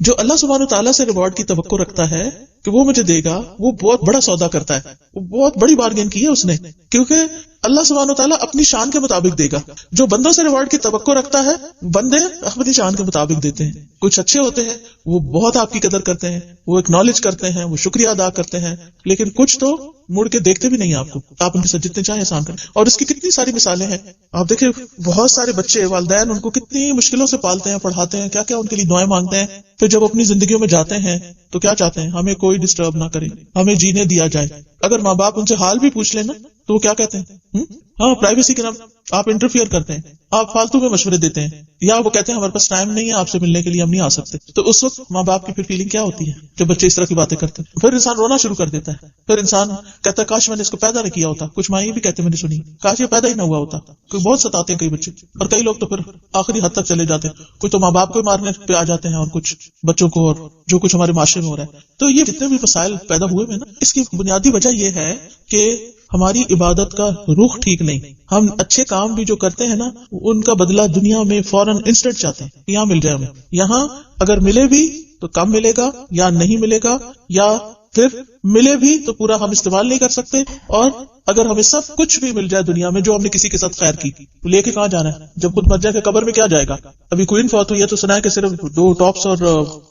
جو اللہ سبحانہ تعالیٰ سے ریوارڈ کی توقع رکھتا ہے کہ وہ مجھے دے گا، وہ بہت بڑا سودا کرتا ہے، وہ بہت بڑی بارگین کی ہے اس نے، کیونکہ اللہ سبحانہ تعالیٰ اپنی شان کے مطابق دے گا. جو بندوں سے ریوارڈ کی توقع رکھتا ہے بندے اپنی شان کے مطابق دیتے ہیں. کچھ اچھے ہوتے ہیں وہ بہت آپ کی قدر کرتے ہیں، وہ ایکنالج کرتے ہیں، وہ شکریہ ادا کرتے ہیں، لیکن کچھ تو مڑ کے دیکھتے بھی نہیں آپ کو، آپ ان کے ساتھ جتنے چاہیں احسان کریں. اور اس کی کتنی ساری مثالیں ہیں. آپ دیکھیں بہت سارے بچے والدین ان کو کتنی مشکلوں سے پالتے ہیں، پڑھاتے ہیں، کیا کیا ان کے لیے دعائیں مانگتے ہیں، پھر جب اپنی زندگیوں میں جاتے ہیں تو کیا چاہتے ہیں؟ ہمیں کوئی ڈسٹرب نہ کرے، ہمیں جینے دیا جائے. اگر ماں باپ ان سے حال بھی پوچھ لینا تو وہ کیا کہتے ہیں؟ ہاں، پرائیویسی کے نام آپ انٹرفیئر کرتے ہیں، آپ فالتو میں مشورے دیتے ہیں، یا وہ کہتے ہیں ہمارے پاس ٹائم نہیں ہے آپ سے ملنے کے لیے، ہم نہیں آ سکتے. تو اس وقت ماں باپ کی پھر فیلنگ کیا ہوتی ہے جب بچے اس طرح کی باتیں کرتے ہیں؟ پھر انسان رونا شروع کر دیتا ہے. پھر انسان کہتا ہے کاش میں نے اس کو پیدا نہ کیا ہوتا. کچھ مائیں بھی کہتے ہیں میں نے سنی، کاش یہ پیدا ہی نہ ہوا ہوتا. کوئی بہت ستاتے ہیں کئی بچے، اور کئی لوگ تو پھر آخری حد تک چلے جاتے ہیں. کوئی تو ماں باپ کو مارنے پہ آ جاتے ہیں، اور کچھ بچوں کو، اور جو کچھ ہمارے معاشرے میں ہو رہا ہے. تو یہ جتنے بھی مسائل پیدا ہوئے ہیں نا، اس کی بنیادی وجہ یہ ہے کہ ہماری عبادت کا رخ ٹھیک نہیں. ہم اچھے کام بھی جو کرتے ہیں نا، ان کا بدلہ دنیا میں فوراً انسٹنٹ چاہتے ہیں، یہاں مل جائے ہمیں. یہاں اگر ملے بھی تو کم ملے گا، یا نہیں ملے گا، یا پھر ملے بھی تو پورا ہم استعمال نہیں کر سکتے. اور اگر ہمیں سب کچھ بھی مل جائے دنیا میں جو ہم نے کسی کے ساتھ خیر کی، تو لے کے کہاں جانا ہے؟ جب خود مر جائے کہ قبر میں کیا جائے گا؟ ابھی کوئن فوت ہوئی ہے تو سنا ہے کہ صرف 2 ٹاپس اور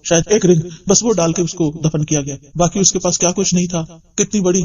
شاید 1 رنگ بس وہ ڈال کے اس کو دفن کیا گیا، باقی اس کے پاس کیا کچھ نہیں تھا. کتنی بڑی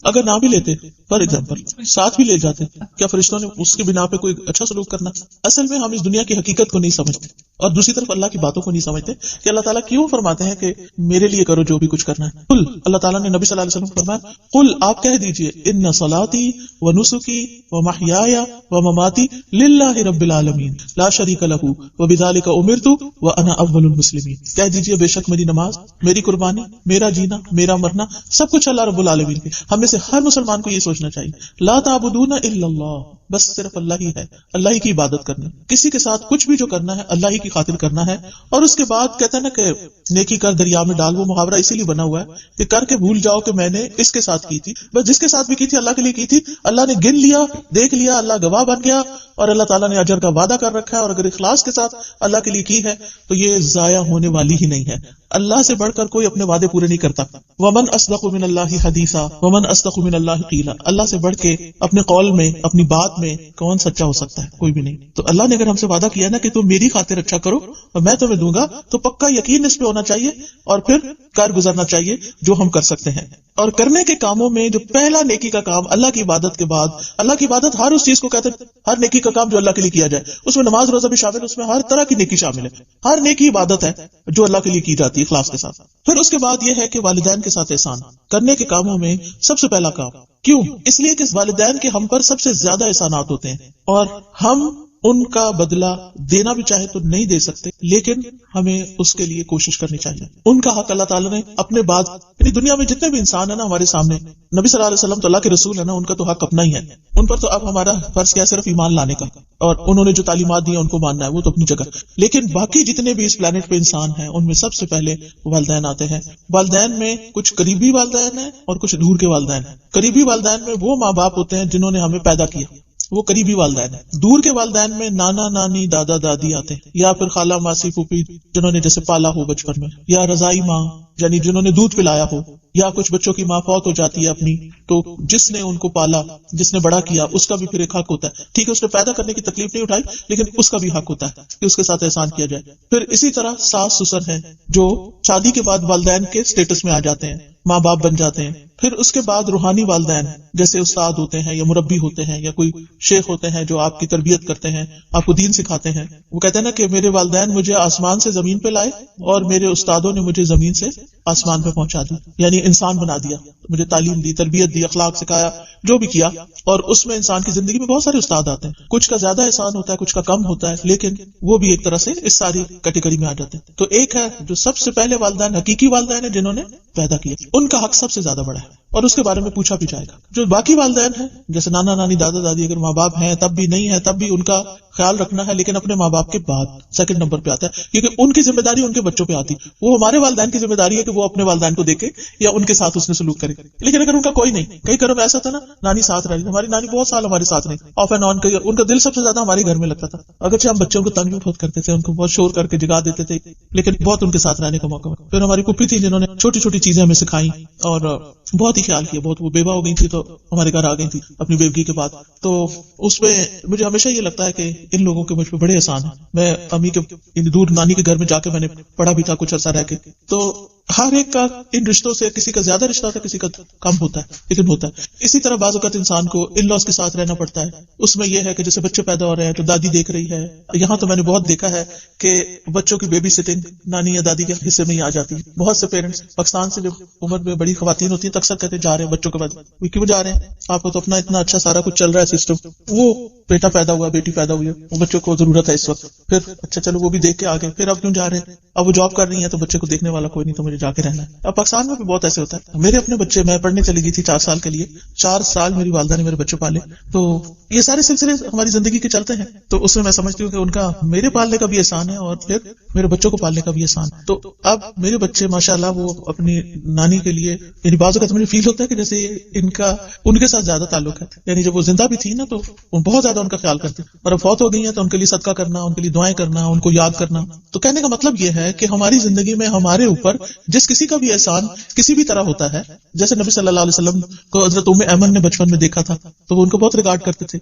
اگر نہ بھی لیتے، فار ایگزامپل ساتھ بھی لے جاتے، کیا فرشتوں نے اس کے بنا پہ کوئی اچھا سلوک کرنا؟ اصل میں ہم اس دنیا کی حقیقت کو نہیں سمجھتے، اور دوسری طرف اللہ کی باتوں کو نہیں سمجھتے کہ اللہ تعالیٰ کیوں فرماتے ہیں کہ میرے لیے کرو جو بھی کچھ کرنا ہے. قل، اللہ تعالیٰ نے نبی صلی اللہ علیہ وسلم فرمایا، قل آپ کہہ دیجئے، ان صلاتی و نسکی و محیای و مماتی للہ رب العالمین لا شریک لہ وبذلک امرت وانا اول المسلمین. کہہ دیجئے بے شک میری نماز، میری قربانی، میرا جینا، میرا مرنا، سب کچھ اللہ رب العالمین کے. ہم میں سے ہر مسلمان کو یہ سوچنا چاہیے، لا تعبدون الا اللہ، بس صرف اللہ ہی ہے، اللہ ہی کی عبادت کرنی، کسی کے ساتھ کچھ بھی جو کرنا ہے اللہ ہی کی خاطر کرنا ہے. اور اس کے بعد کہتے ہیں نا کہ نیکی کر دریا میں ڈال، وہ محاورہ اسی لیے بنا ہوا ہے کہ کر کے بھول جاؤ کہ میں نے اس کے ساتھ کی تھی، بس جس کے ساتھ بھی کی تھی اللہ کے لیے کی تھی، اللہ نے گن لیا، دیکھ لیا، اللہ گواہ بن گیا، اور اللہ تعالیٰ نے اجر کا وعدہ کر رکھا ہے. اور اگر اخلاص کے ساتھ اللہ کے لیے کی ہے تو یہ ضائع ہونے والی ہی نہیں ہے. اللہ سے بڑھ کر کوئی اپنے وعدے پورے نہیں کرتا. ومن اصدق من اللہ حدیثا ومن اصدق من اللہ قیلا، اللہ سے بڑھ کے اپنے قول میں، اپنی بات میں کون سچا ہو سکتا ہے؟ کوئی بھی نہیں. تو اللہ نے اگر ہم سے وعدہ کیا نا کہ تم میری خاطر اچھا کرو اور میں تمہیں دوں گا، تو پکا یقین اس پہ ہونا چاہیے، اور پھر کر گزرنا چاہیے جو ہم کر سکتے ہیں. اور کرنے کے کاموں میں جو پہلا نیکی کا کام اللہ کی عبادت کے بعد، اللہ کی عبادت ہر اس چیز کو کہتے ہیں، ہر نیکی کا کام جو اللہ کے لیے کیا جائے، اس میں نماز روزہ بھی شامل، اس میں ہر طرح کی نیکی شامل ہے. ہر نیکی عبادت ہے جو اللہ کے لیے کی جاتی ہے اخلاص کے ساتھ. پھر اس کے بعد یہ ہے کہ والدین کے ساتھ احسان کرنے کے کاموں میں سب سے پہلا کام. کیوں؟ اس لیے کہ والدین کے ہم پر سب سے زیادہ احسانات ہوتے ہیں، اور ہم ان کا بدلہ دینا بھی چاہے تو نہیں دے سکتے، لیکن ہمیں اس کے لیے کوشش کرنی چاہیے. ان کا حق اللہ تعالیٰ نے اپنے بعد، یعنی دنیا میں جتنے بھی انسان ہیں نا ہمارے سامنے، نبی صلی اللہ علیہ وسلم تو اللہ کے رسول ہے نا، ان کا تو حق اپنا ہی ہے. ان پر تو اب ہمارا فرض کیا، صرف ایمان لانے کا، اور انہوں نے جو تعلیمات دی ہیں ان کو ماننا ہے، وہ تو اپنی جگہ. لیکن باقی جتنے بھی اس پلانٹ پہ انسان ہیں، ان میں سب سے پہلے والدین آتے ہیں. والدین میں کچھ قریبی والدین ہیں اور کچھ دور کے والدین ہیں. قریبی والدین میں وہ ماں باپ ہوتے ہیں جنہوں نے ہمیں پیدا کیا، وہ قریبی والدین ہیں. دور کے والدین میں نانا نانی، دادا دادی آتے ہیں، یا پھر خالہ ماسی پھوپھی جنہوں نے جیسے پالا ہو بچپن میں، یا رضائی ماں یعنی جنہوں نے دودھ پلایا ہو، یا کچھ بچوں کی ماں فوت ہو جاتی ہے اپنی، تو جس نے ان کو پالا، جس نے بڑا کیا، اس کا بھی پھر ایک حق ہوتا ہے. ٹھیک ہے اس نے پیدا کرنے کی تکلیف نہیں اٹھائی، لیکن اس کا بھی حق ہوتا ہے کہ اس کے ساتھ احسان کیا جائے. پھر اسی طرح ساس سسر ہیں جو شادی کے بعد والدین کے سٹیٹس میں آ جاتے ہیں، ماں باپ بن جاتے ہیں. پھر اس کے بعد روحانی والدین جیسے استاد ہوتے ہیں، یا مربی ہوتے ہیں، یا کوئی شیخ ہوتے ہیں جو آپ کی تربیت کرتے ہیں، آپ کو دین سکھاتے ہیں. وہ کہتے ہیں نا کہ میرے والدین مجھے آسمان سے زمین پہ لائے، اور میرے استادوں نے مجھے زمین سے آسمان پہ پہنچا دی، یعنی انسان بنا دیا، مجھے تعلیم دی، تربیت دی، اخلاق سکھایا، جو بھی کیا. اور اس میں انسان کی زندگی میں بہت سارے استاد آتے ہیں، کچھ کا زیادہ احسان ہوتا ہے، کچھ کا کم ہوتا ہے، لیکن وہ بھی ایک طرح سے اس ساری کیٹیگری میں آ جاتے ہیں. تو ایک ہے جو سب سے پہلے والدین حقیقی والدین ہیں جنہوں نے پیدا کیا، ان کا حق سب سے زیادہ بڑا ہے. اور اس کے بارے میں پوچھا بھی جائے گا. جو باقی والدین ہیں جیسے نانا نانی دادا دادی اگر ماں باپ ہیں تب بھی نہیں ہے تب بھی ان کا خیال رکھنا ہے, لیکن اپنے ماں باپ کے بعد سیکنڈ نمبر پہ آتا ہے, کیونکہ ان کی ذمہ داری ان کے بچوں پہ آتی ہے. وہ ہمارے والدین کی ذمہ داری ہے کہ وہ اپنے والدین کو دیکھے یا ان کے ساتھ اس نے سلوک کرے, لیکن اگر ان کا کوئی نہیں, کئی گھروں میں ایسا تھا نا نانی ساتھ رہی, ہماری نانی بہت سال ہمارے ساتھ نہیں, آف اینڈ آن, ان کا دل سب سے زیادہ ہمارے گھر میں لگتا تھا, اگرچہ ہم بچوں کو تنگ بھی بہت کرتے تھے, ان کو بہت شور کر کے جگا دیتے تھے, لیکن بہت ان کے ساتھ رہنے کا موقع ملا. پھر ہماری پھوپھی تھی جنہوں نے چھوٹی چھوٹی چیزیں ہمیں سکھائی اور بہت ہی خیال کیا, بہت وہ بیوہ ہو گئی تھی تو ہمارے گھر آ گئی تھی اپنی بیوگی کے بعد, تو اس میں مجھے ہمیشہ یہ لگتا ہے کہ ان لوگوں کے مجھ پہ بڑے احسان ہیں. میں امی کے دور نانی کے گھر میں جا کے میں نے پڑھا بھی تھا کچھ عرصہ رہ کے, تو ہر ایک کا ان رشتوں سے کسی کا زیادہ رشتہ ہوتا ہے, کسی کا کم ہوتا ہے, لیکن ہوتا ہے. اسی طرح بعض اوقات انسان کو ان لاس کے ساتھ رہنا پڑتا ہے. اس میں یہ ہے کہ جیسے بچے پیدا ہو رہے ہیں تو دادی دیکھ رہی ہے, یہاں تو میں نے بہت دیکھا ہے کہ بچوں کی بیبی سٹنگ نانی یا دادی کے حصے میں ہی آ جاتی ہے. بہت سے پیرنٹس پاکستان سے جب عمر میں بڑی خواتین ہوتی ہیں تو اکثر کہتے ہیں جا رہے ہیں بچوں کے بعد, وہ کیوں جا رہے ہیں, آپ کو تو اپنا اتنا اچھا سارا کچھ چل رہا ہے سسٹم, وہ بیٹا پیدا ہوا بیٹی پیدا ہوئی ہے, وہ بچوں کو ضرورت ہے اس وقت, پھر اچھا چلو وہ بھی دیکھ کے آ گئے, پھر اب کیوں جا رہے ہیں, اب وہ جاب کر رہی ہیں تو بچے کو دیکھنے والا کوئی نہیں تو مجھے جا کے رہنا ہے. اب پاکستان میں بھی بہت ایسے ہوتا ہے. میرے اپنے بچے, میں پڑھنے چلی گئی تھی 4 سال کے لیے, 4 سال میری والدہ نے میرے بچے پالے, تو یہ سارے سلسلے ہماری زندگی کے چلتے ہیں. تو اس میں میں سمجھتی ہوں کہ ان کا میرے پالنے کا بھی احسان ہے اور پھر میرے بچوں کو پالنے کا بھی احسان ہے. تو اب میرے بچے ماشاءاللہ وہ اپنی نانی کے لیے, یعنی بعض اوقات مجھے فیل ہوتا ہے کہ جیسے ان کا ان کے ساتھ زیادہ تعلق ہے, یعنی جب وہ زندہ بھی تھی نا تو وہ بہت زیادہ ان کا خیال کرتے, اور اب فوت ہو گئی ہیں تو ان کے لیے صدقہ کرنا, ان کے لیے دعائیں کرنا, ان کو یاد کرنا. تو کہنے کا مطلب یہ ہے کہ ہماری زندگی میں ہمارے اوپر جس کسی کا بھی احسان کسی بھی طرح ہوتا ہے, جیسے نبی صلی اللہ علیہ وسلم کو حضرت ام ایمن نے بچپن میں دیکھا تھا تو وہ ان کو بہت ریگارڈ کرتے تھے.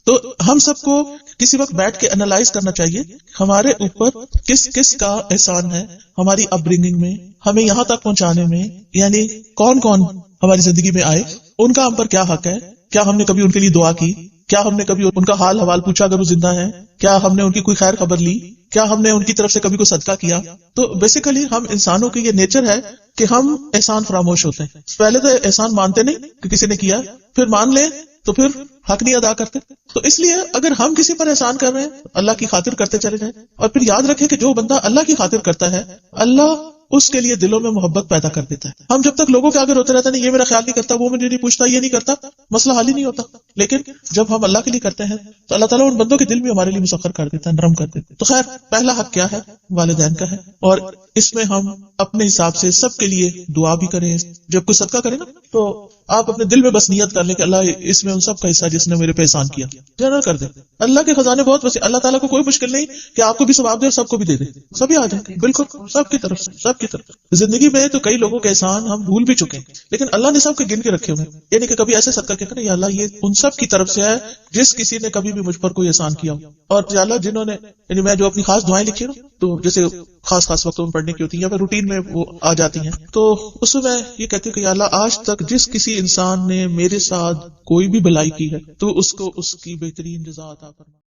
تو ہم سب کو کسی وقت بیٹھ کے انالائز کرنا چاہیے ہمارے اوپر کس کس کا احسان ہے ہماری اپ برنگنگ میں, ہمیں یہاں تک پہنچانے میں, یعنی کون کون ہماری زندگی میں آئے, ان کا ہم پر کیا حق ہے, کیا ہم نے کبھی ان کے لیے دعا کی, کیا ہم نے کبھی ان کا حال حوال پوچھا اگر وہ زندہ ہیں, کیا ہم نے ان کی کوئی خیر خبر لی, کیا ہم نے ان کی طرف سے کبھی کوئی صدقہ کیا. تو بیسیکلی ہم انسانوں کی یہ نیچر ہے کہ ہم احسان فراموش ہوتے ہیں. پہلے تو احسان مانتے نہیں کہ کسی نے کیا, پھر مان لیں تو پھر حق نہیں ادا کرتے. تو اس لیے اگر ہم کسی پر احسان کر رہے ہیں اللہ کی خاطر کرتے چلے جائیں, اور پھر یاد رکھیں کہ جو بندہ اللہ کی خاطر کرتا ہے اللہ اس کے لیے دلوں میں محبت پیدا کر دیتا ہے. ہم جب تک لوگوں کے آگے روتے رہتے ہیں یہ میرا خیال نہیں کرتا, وہ مجھے نہیں پوچھتا, یہ نہیں کرتا, مسئلہ حل ہی نہیں ہوتا. لیکن جب ہم اللہ کے لیے کرتے ہیں تو اللہ تعالیٰ ان بندوں کے دل بھی ہمارے لیے مسخر کر دیتا ہے, نرم کر دیتا ہے. تو خیر پہلا حق کیا ہے, والدین کا ہے, اور اس میں ہم اپنے حساب سے سب کے لیے دعا بھی کریں. جب کوئی صدقہ کرے نا تو آپ اپنے دل میں بس نیت کر لیں کہ اللہ اس میں ان سب کا حصہ جس نے میرے پہ احسان کیا, جنرل کر دیں. اللہ کے خزانے بہت وسیع, اللہ تعالیٰ کو کوئی مشکل نہیں کہ آپ کو بھی ثواب دے اور سب کو بھی دے دے, سبھی آ جائیں بالکل سب کی طرف سے, سب کی طرف. زندگی میں تو کئی لوگوں کے احسان ہم بھول بھی چکے ہیں, لیکن اللہ نے سب کے گن کے رکھے ہوئے, یعنی کہ کبھی ایسے صدقہ کیا کریں یا اللہ یہ ان سب کی طرف سے ہے جس کسی نے کبھی بھی مجھ پر کوئی احسان کیا ہو. اور یا اللہ جنہوں نے, یعنی میں جو اپنی خاص دعائیں لکھی نا تو جیسے خاص خاص وقتوں میں پڑھنے کی ہوتی ہیں یا پھر روٹین میں وہ آ جاتی ہیں, تو اس میں میں یہ کہتی ہوں کہ یا اللہ آج تک جس کسی انسان نے میرے ساتھ کوئی بھی بھلائی کی ہے تو اس کو اس کی بہترین جزا عطا فرما.